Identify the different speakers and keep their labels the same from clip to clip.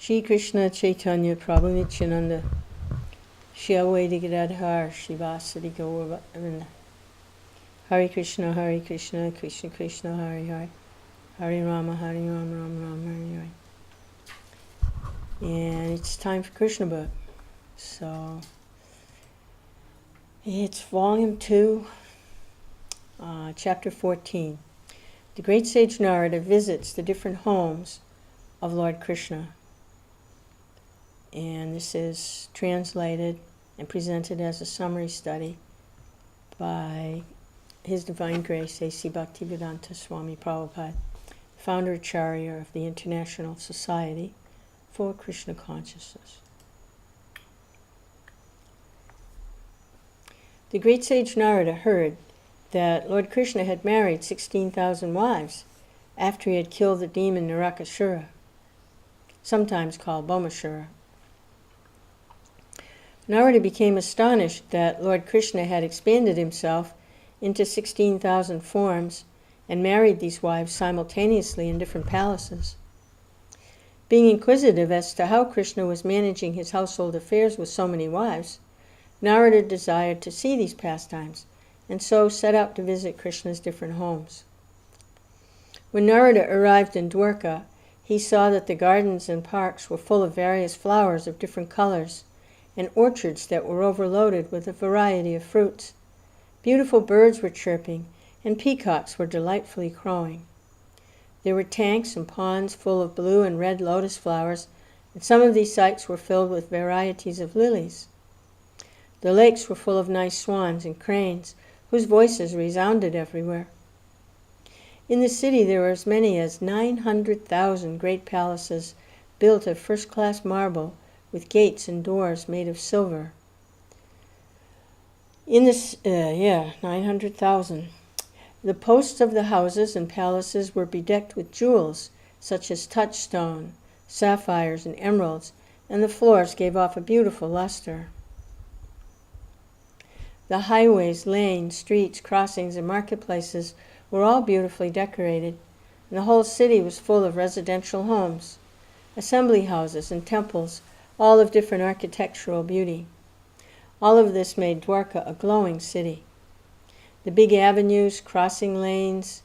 Speaker 1: Shri Krishna Chaitanya Prabhu Nityananda Shri Advaita Gadadhar Shivasadi Gauravinda Hare Krishna Krishna Krishna Hare Hare Hare Rama Rama Hare Hare. And it's time for Krishna book. So it's volume 2, chapter 14. The great sage Narada visits the different homes of Lord Krishna. And this is translated and presented as a summary study by His Divine Grace A.C. Bhaktivedanta Swami Prabhupada, founder Acharya of the International Society for Krishna Consciousness. The great sage Narada heard that Lord Krishna had married 16,000 wives after he had killed the demon Narakasura, sometimes called Bhaumasura. Narada became astonished that Lord Krishna had expanded himself into 16,000 forms and married these wives simultaneously in different palaces. Being inquisitive as to how Krishna was managing his household affairs with so many wives, Narada desired to see these pastimes, and so set out to visit Krishna's different homes. When Narada arrived in Dwarka, he saw that the gardens and parks were full of various flowers of different colors, and orchards that were overloaded with a variety of fruits. Beautiful birds were chirping, and peacocks were delightfully crowing. There were tanks and ponds full of blue and red lotus flowers, and some of these sites were filled with varieties of lilies. The lakes were full of nice swans and cranes, whose voices resounded everywhere. In the city there were as many as 900,000 great palaces built of first-class marble, with gates and doors made of silver. 900,000. The posts of the houses and palaces were bedecked with jewels, such as touchstone, sapphires, and emeralds, and the floors gave off a beautiful luster. The highways, lanes, streets, crossings, and marketplaces were all beautifully decorated, and the whole city was full of residential homes, assembly houses, and temples, all of different architectural beauty. All of this made Dwarka a glowing city. The big avenues, crossing lanes,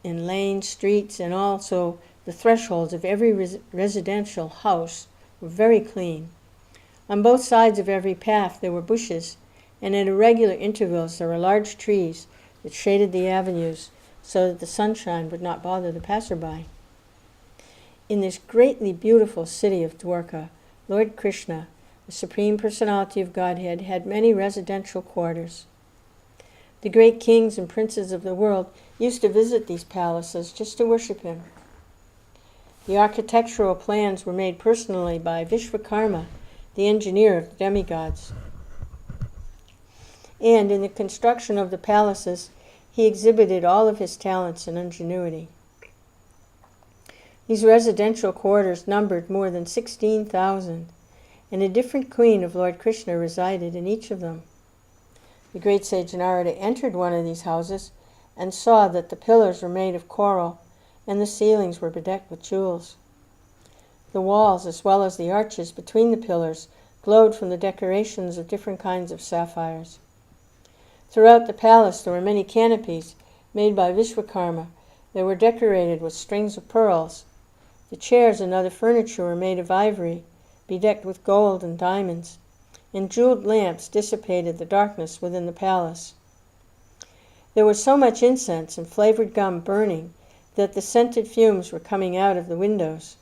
Speaker 1: streets, and also the thresholds of every residential house were very clean. On both sides of every path there were bushes, and at irregular intervals there were large trees that shaded the avenues so that the sunshine would not bother the passerby. In this greatly beautiful city of Dwarka, Lord Krishna, the Supreme Personality of Godhead, had many residential quarters. The great kings and princes of the world used to visit these palaces just to worship him. The architectural plans were made personally by Vishvakarma, the engineer of the demigods. And in the construction of the palaces, he exhibited all of his talents and ingenuity. These residential quarters numbered more than 16,000, and a different queen of Lord Krishna resided in each of them. The great sage Narada entered one of these houses and saw that the pillars were made of coral, and the ceilings were bedecked with jewels. The walls, as well as the arches between the pillars, glowed from the decorations of different kinds of sapphires. Throughout the palace there were many canopies made by Vishvakarma that were decorated with strings of pearls. The chairs and other furniture were made of ivory, bedecked with gold and diamonds, and jeweled lamps dissipated the darkness within the palace. There was so much incense and flavored gum burning that the scented fumes were coming out of the windows.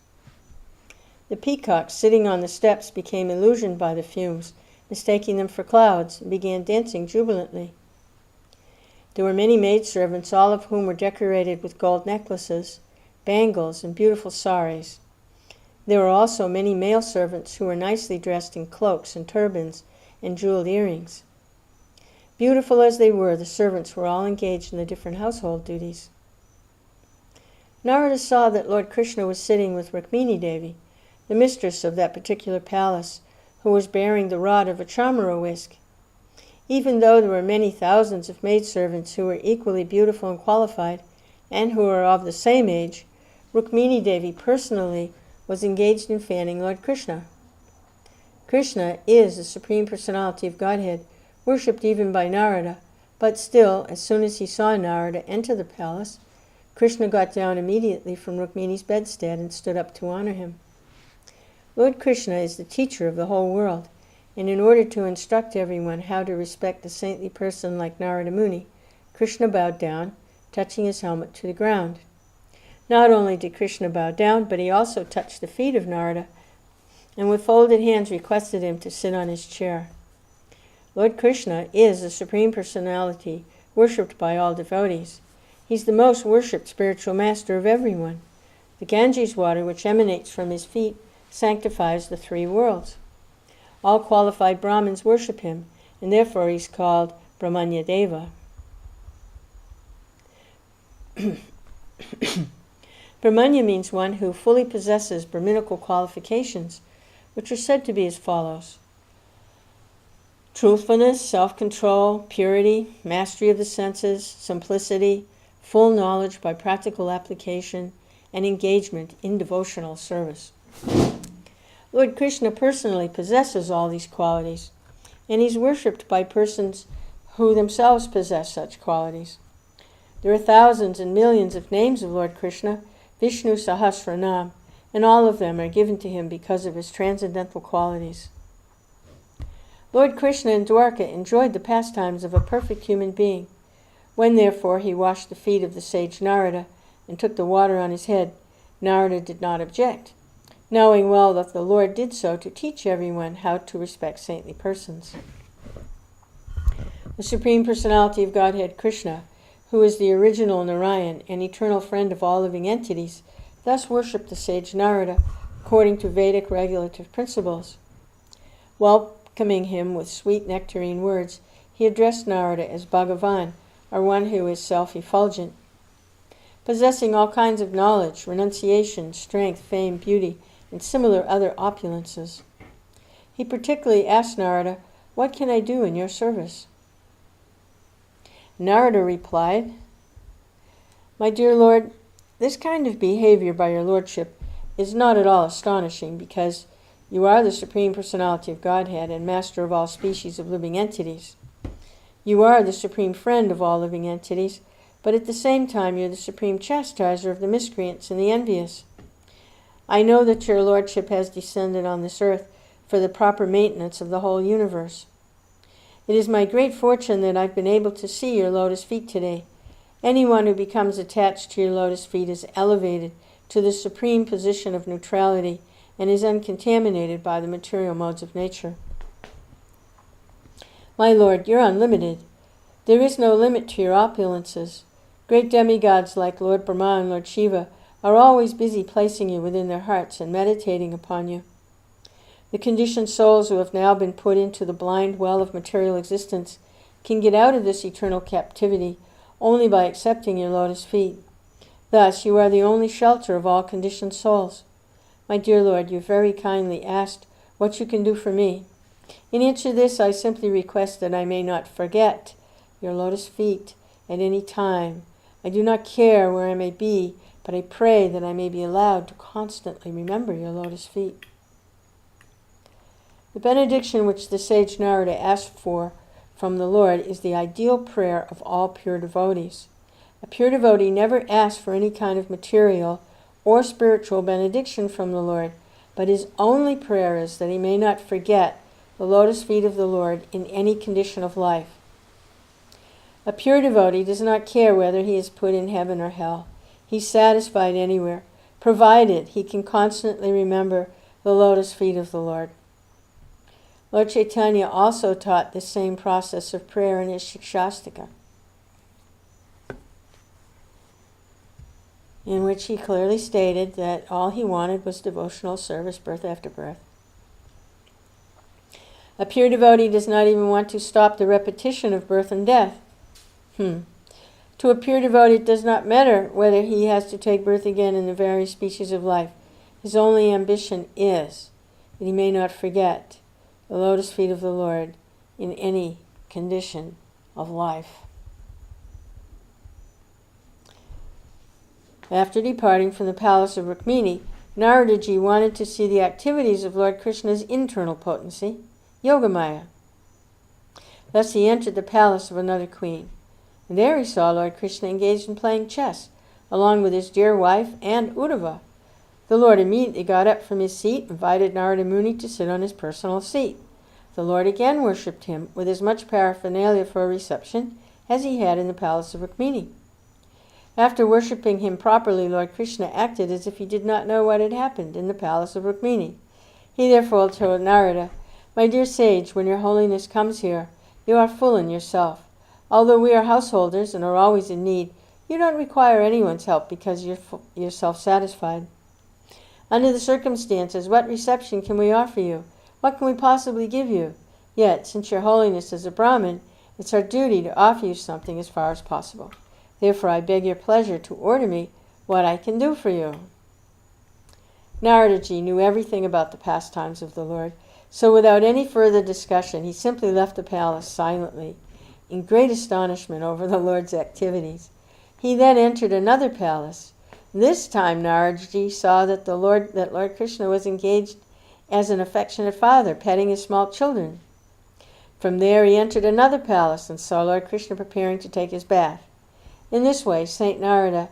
Speaker 1: The peacocks sitting on the steps became illusioned by the fumes, mistaking them for clouds, and began dancing jubilantly. There were many maidservants, all of whom were decorated with gold necklaces, bangles, and beautiful saris. There were also many male servants who were nicely dressed in cloaks and turbans and jeweled earrings. Beautiful as they were, the servants were all engaged in the different household duties. Narada saw that Lord Krishna was sitting with Rukmini Devi, the mistress of that particular palace, who was bearing the rod of a chamara whisk. Even though there were many thousands of maidservants who were equally beautiful and qualified, and who were of the same age, Rukmini Devi personally was engaged in fanning Lord Krishna. Krishna is the Supreme Personality of Godhead, worshipped even by Narada, but still, as soon as he saw Narada enter the palace, Krishna got down immediately from Rukmini's bedstead and stood up to honor him. Lord Krishna is the teacher of the whole world, and in order to instruct everyone how to respect a saintly person like Narada Muni, Krishna bowed down, touching his helmet to the ground. Not only did Krishna bow down, but he also touched the feet of Narada, and with folded hands requested him to sit on his chair. Lord Krishna is the Supreme Personality, worshipped by all devotees. He's the most worshipped spiritual master of everyone. The Ganges water, which emanates from his feet, sanctifies the three worlds. All qualified Brahmins worship him, and therefore he's called Brahmanya Deva. Brahmanya means one who fully possesses Brahminical qualifications, which are said to be as follows: truthfulness, self-control, purity, mastery of the senses, simplicity, full knowledge by practical application, and engagement in devotional service. Lord Krishna personally possesses all these qualities, and he's worshipped by persons who themselves possess such qualities. There are thousands and millions of names of Lord Krishna, Vishnu Sahasranam, and all of them are given to him because of his transcendental qualities. Lord Krishna in Dwarka enjoyed the pastimes of a perfect human being. When, therefore, he washed the feet of the sage Narada and took the water on his head, Narada did not object, knowing well that the Lord did so to teach everyone how to respect saintly persons. The Supreme Personality of Godhead, Krishna, who is the original Narayan and eternal friend of all living entities, thus worshipped the sage Narada according to Vedic regulative principles. Welcoming him with sweet nectarine words, he addressed Narada as Bhagavan, or one who is self-effulgent. Possessing all kinds of knowledge, renunciation, strength, fame, beauty, and similar other opulences. He particularly asked Narada, "What can I do in your service?" Narada replied, "My dear Lord, this kind of behavior by your lordship is not at all astonishing, because you are the Supreme Personality of Godhead and master of all species of living entities. You are the supreme friend of all living entities, but at the same time you're the supreme chastiser of the miscreants and the envious. I know that your lordship has descended on this earth for the proper maintenance of the whole universe. It is my great fortune that I've been able to see your lotus feet today. Anyone who becomes attached to your lotus feet is elevated to the supreme position of neutrality and is uncontaminated by the material modes of nature. My Lord, you're unlimited. There is no limit to your opulences. Great demigods like Lord Brahma and Lord Shiva are always busy placing you within their hearts and meditating upon you. The conditioned souls who have now been put into the blind well of material existence can get out of this eternal captivity only by accepting your lotus feet. Thus, you are the only shelter of all conditioned souls. My dear Lord, you very kindly asked what you can do for me. In answer to this, I simply request that I may not forget your lotus feet at any time. I do not care where I may be, but I pray that I may be allowed to constantly remember your lotus feet." The benediction which the sage Narada asked for from the Lord is the ideal prayer of all pure devotees. A pure devotee never asks for any kind of material or spiritual benediction from the Lord, but his only prayer is that he may not forget the lotus feet of the Lord in any condition of life. A pure devotee does not care whether he is put in heaven or hell. He's satisfied anywhere, provided he can constantly remember the lotus feet of the Lord. Lord Chaitanya also taught this same process of prayer in his Shikshastika, in which he clearly stated that all he wanted was devotional service birth after birth. A pure devotee does not even want to stop the repetition of birth and death. To a pure devotee, it does not matter whether he has to take birth again in the various species of life. His only ambition is that he may not forget the lotus feet of the Lord in any condition of life. After departing from the palace of Rukmini, Narada wanted to see the activities of Lord Krishna's internal potency, Yogamaya. Thus he entered the palace of another queen, and there he saw Lord Krishna engaged in playing chess, along with his dear wife and Uddhava. The Lord immediately got up from his seat and invited Narada Muni to sit on his personal seat. The Lord again worshipped him with as much paraphernalia for a reception as he had in the palace of Rukmini. After worshipping him properly, Lord Krishna acted as if he did not know what had happened in the palace of Rukmini. He therefore told Narada, "My dear sage, when your holiness comes here, you are full in yourself. Although we are householders and are always in need, you don't require anyone's help because you're self-satisfied. Under the circumstances, what reception can we offer you? What can we possibly give you? Yet, since your holiness is a Brahmin, it's our duty to offer you something as far as possible. Therefore, I beg your pleasure to order me what I can do for you." Narada knew everything about the pastimes of the Lord, so without any further discussion, he simply left the palace silently, in great astonishment over the Lord's activities. He then entered another palace. This time Narada saw that Lord Krishna was engaged as an affectionate father, petting his small children. From there he entered another palace and saw Lord Krishna preparing to take his bath. In this way, Saint Narada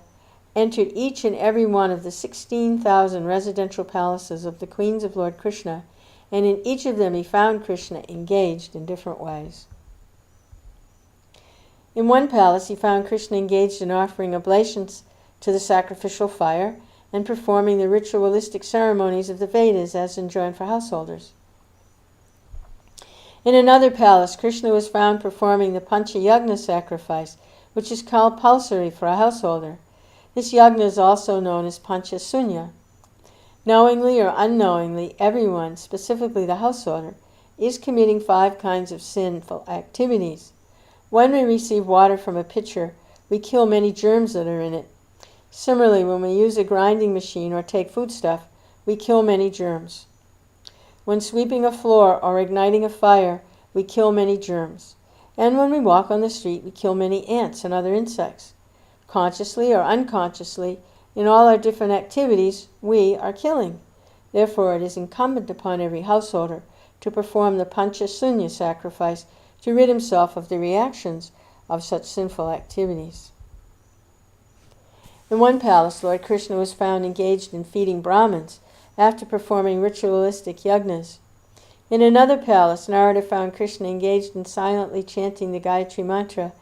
Speaker 1: entered each and every one of the 16,000 residential palaces of the queens of Lord Krishna, and in each of them he found Krishna engaged in different ways. In one palace he found Krishna engaged in offering oblations to the sacrificial fire and performing the ritualistic ceremonies of the Vedas as enjoined for householders. In another palace, Krishna was found performing the Pancha-yagna sacrifice, which is called pulsary for a householder. This yagna is also known as Pancha-sunya. Knowingly or unknowingly, everyone, specifically the householder, is committing 5 kinds of sinful activities. When we receive water from a pitcher, we kill many germs that are in it. Similarly, when we use a grinding machine or take foodstuff, we kill many germs. When sweeping a floor or igniting a fire, we kill many germs. And when we walk on the street, we kill many ants and other insects. Consciously or unconsciously, in all our different activities, we are killing. Therefore, it is incumbent upon every householder to perform the Pancha-sunya sacrifice to rid himself of the reactions of such sinful activities. In one palace, Lord Krishna was found engaged in feeding Brahmins after performing ritualistic yagnas. In another palace, Narada found Krishna engaged in silently chanting the Gayatri mantra,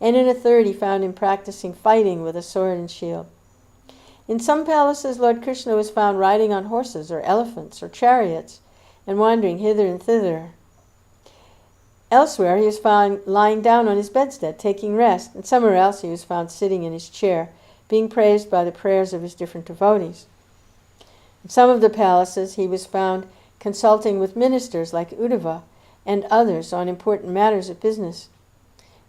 Speaker 1: and in a third he found him practicing fighting with a sword and shield. In some palaces, Lord Krishna was found riding on horses or elephants or chariots and wandering hither and thither. Elsewhere he was found lying down on his bedstead, taking rest, and somewhere else he was found sitting in his chair, being praised by the prayers of his different devotees. In some of the palaces he was found consulting with ministers like Uddhava and others on important matters of business.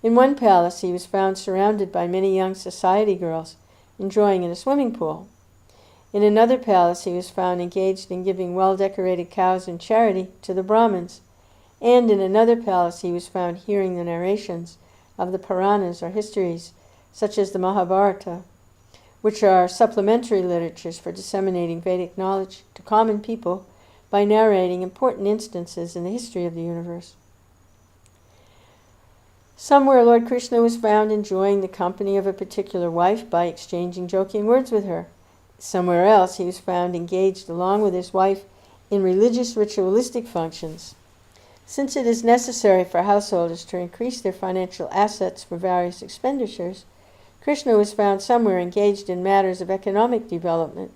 Speaker 1: In one palace he was found surrounded by many young society girls, enjoying in a swimming pool. In another palace he was found engaged in giving well-decorated cows in charity to the Brahmins, and in another palace he was found hearing the narrations of the Puranas or histories, such as the Mahabharata, which are supplementary literatures for disseminating Vedic knowledge to common people by narrating important instances in the history of the universe. Somewhere Lord Krishna was found enjoying the company of a particular wife by exchanging joking words with her. Somewhere else he was found engaged along with his wife in religious ritualistic functions. Since it is necessary for householders to increase their financial assets for various expenditures, Krishna was found somewhere engaged in matters of economic development.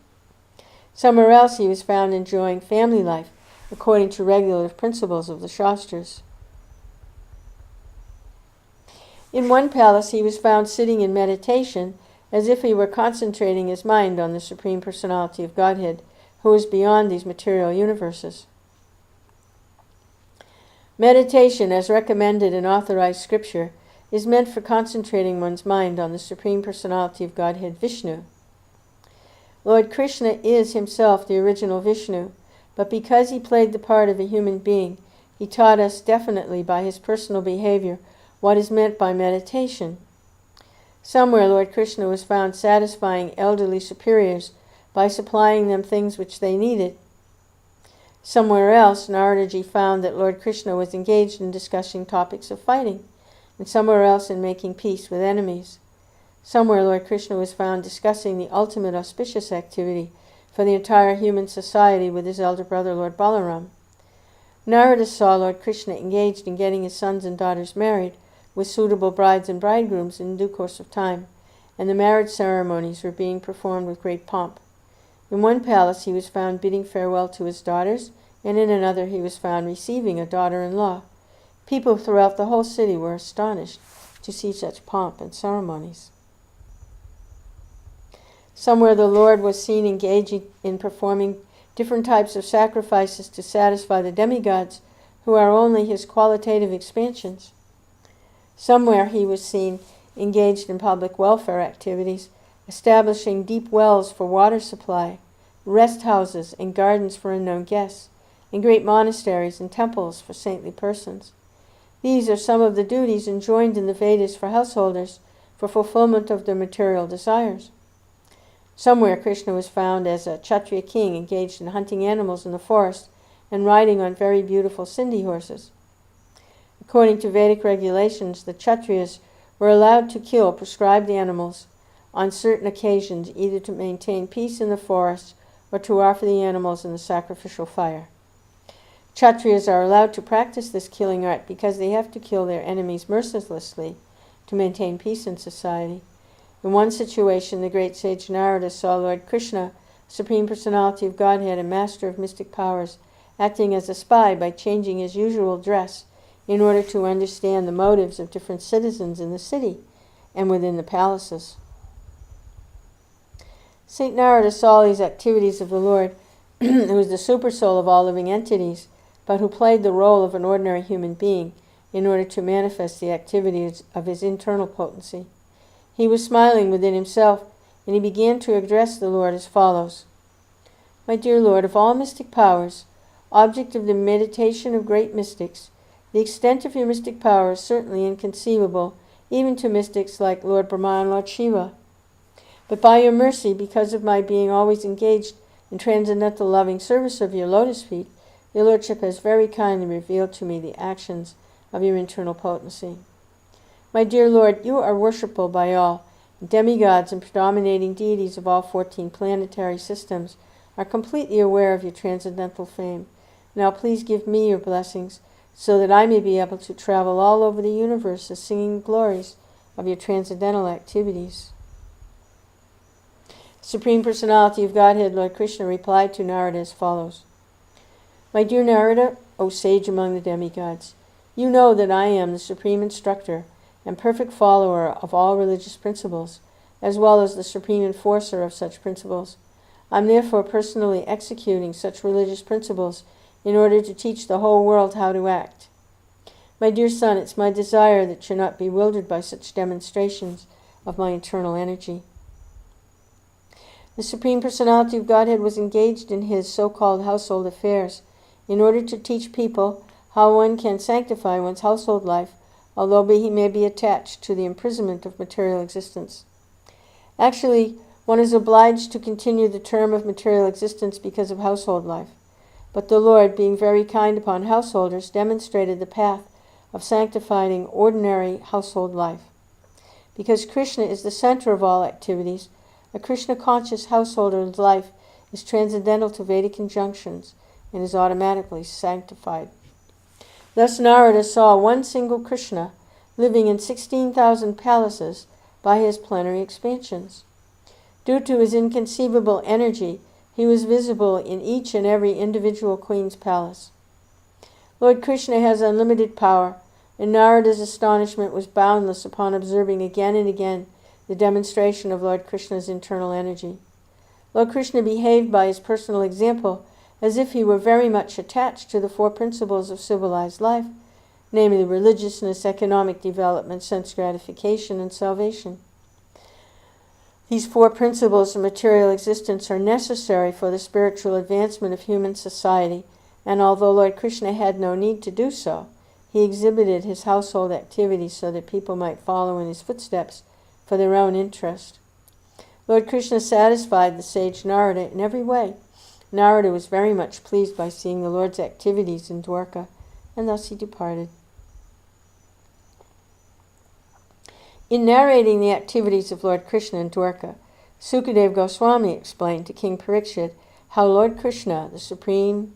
Speaker 1: Somewhere else he was found enjoying family life according to regulative principles of the Shastras. In one palace he was found sitting in meditation as if he were concentrating his mind on the Supreme Personality of Godhead, who is beyond these material universes. Meditation, as recommended in authorized scripture, is meant for concentrating one's mind on the Supreme Personality of Godhead, Vishnu. Lord Krishna is himself the original Vishnu, but because he played the part of a human being, he taught us definitely by his personal behavior what is meant by meditation. Somewhere Lord Krishna was found satisfying elderly superiors by supplying them things which they needed. Somewhere else, Narada found that Lord Krishna was engaged in discussing topics of fighting, and somewhere else in making peace with enemies. Somewhere Lord Krishna was found discussing the ultimate auspicious activity for the entire human society with his elder brother Lord Balaram. Narada saw Lord Krishna engaged in getting his sons and daughters married with suitable brides and bridegrooms in due course of time, and the marriage ceremonies were being performed with great pomp. In one palace he was found bidding farewell to his daughters, and in another he was found receiving a daughter-in-law. People throughout the whole city were astonished to see such pomp and ceremonies. Somewhere the Lord was seen engaging in performing different types of sacrifices to satisfy the demigods, who are only his qualitative expansions. Somewhere he was seen engaged in public welfare activities, establishing deep wells for water supply, rest houses and gardens for unknown guests, and great monasteries and temples for saintly persons. These are some of the duties enjoined in the Vedas for householders for fulfillment of their material desires. Somewhere Krishna was found as a Kshatriya king engaged in hunting animals in the forest and riding on very beautiful Sindhi horses. According to Vedic regulations, the Kshatriyas were allowed to kill prescribed animals on certain occasions, either to maintain peace in the forest or to offer the animals in the sacrificial fire. Kshatriyas are allowed to practice this killing art because they have to kill their enemies mercilessly to maintain peace in society. In one situation, the great sage Narada saw Lord Krishna, Supreme Personality of Godhead and Master of Mystic Powers, acting as a spy by changing his usual dress in order to understand the motives of different citizens in the city and within the palaces. Saint Narada saw these activities of the Lord, who is the supersoul of all living entities, but who played the role of an ordinary human being in order to manifest the activities of his internal potency. He was smiling within himself, and he began to address the Lord as follows: My dear Lord of all mystic powers, object of the meditation of great mystics, the extent of your mystic power is certainly inconceivable, even to mystics like Lord Brahma and Lord Shiva. But by your mercy, because of my being always engaged in transcendental loving service of your lotus feet, your Lordship has very kindly revealed to me the actions of your internal potency. My dear Lord, you are worshipable by all. Demigods and predominating deities of all 14 planetary systems are completely aware of your transcendental fame. Now please give me your blessings, so that I may be able to travel all over the universe as singing the glories of your transcendental activities. Supreme Personality of Godhead, Lord Krishna, replied to Narada as follows: My dear Narada, O sage among the demigods, you know that I am the supreme instructor and perfect follower of all religious principles, as well as the supreme enforcer of such principles. I am therefore personally executing such religious principles in order to teach the whole world how to act. My dear son, it's my desire that you're not bewildered by such demonstrations of my internal energy. The Supreme Personality of Godhead was engaged in his so-called household affairs in order to teach people how one can sanctify one's household life, although he may be attached to the imprisonment of material existence. Actually, one is obliged to continue the term of material existence because of household life. But the Lord, being very kind upon householders, demonstrated the path of sanctifying ordinary household life. Because Krishna is the center of all activities, a Krishna-conscious householder's life is transcendental to Vedic injunctions and is automatically sanctified. Thus Narada saw one single Krishna living in 16,000 palaces by his plenary expansions. Due to his inconceivable energy, he was visible in each and every individual queen's palace. Lord Krishna has unlimited power, and Narada's astonishment was boundless upon observing again and again the demonstration of Lord Krishna's internal energy. Lord Krishna behaved by his personal example as if he were very much attached to the 4 principles of civilized life, namely religiousness, economic development, sense gratification, and salvation. These 4 principles of material existence are necessary for the spiritual advancement of human society, and although Lord Krishna had no need to do so, he exhibited his household activities so that people might follow in his footsteps for their own interest. Lord Krishna satisfied the sage Narada in every way. Narada was very much pleased by seeing the Lord's activities in Dwarka, and thus he departed. In narrating the activities of Lord Krishna in Dwarka, Sukadeva Goswami explained to King Parikshit how Lord Krishna, the Supreme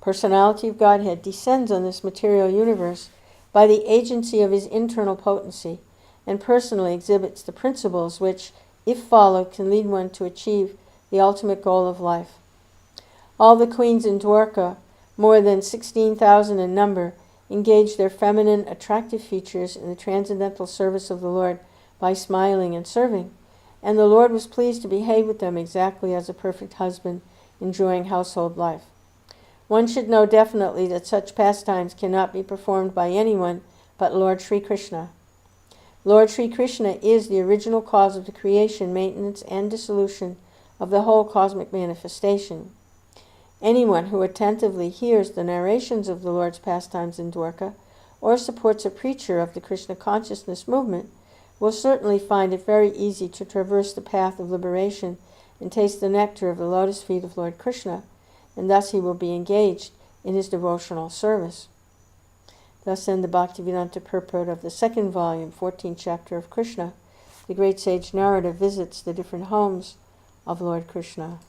Speaker 1: Personality of Godhead, descends on this material universe by the agency of his internal potency, and personally exhibits the principles which, if followed, can lead one to achieve the ultimate goal of life. All the queens in Dwarka, more than 16,000 in number, engaged their feminine, attractive features in the transcendental service of the Lord by smiling and serving, and the Lord was pleased to behave with them exactly as a perfect husband enjoying household life. One should know definitely that such pastimes cannot be performed by anyone but Lord Sri Krishna. Lord Sri Krishna is the original cause of the creation, maintenance, and dissolution of the whole cosmic manifestation. Anyone who attentively hears the narrations of the Lord's pastimes in Dwarka, or supports a preacher of the Krishna consciousness movement, will certainly find it very easy to traverse the path of liberation and taste the nectar of the lotus feet of Lord Krishna, and thus he will be engaged in his devotional service. Thus end the Bhaktivedanta purport of the second volume, 14th chapter of Krishna. The great sage Narada visits the different homes of Lord Krishna.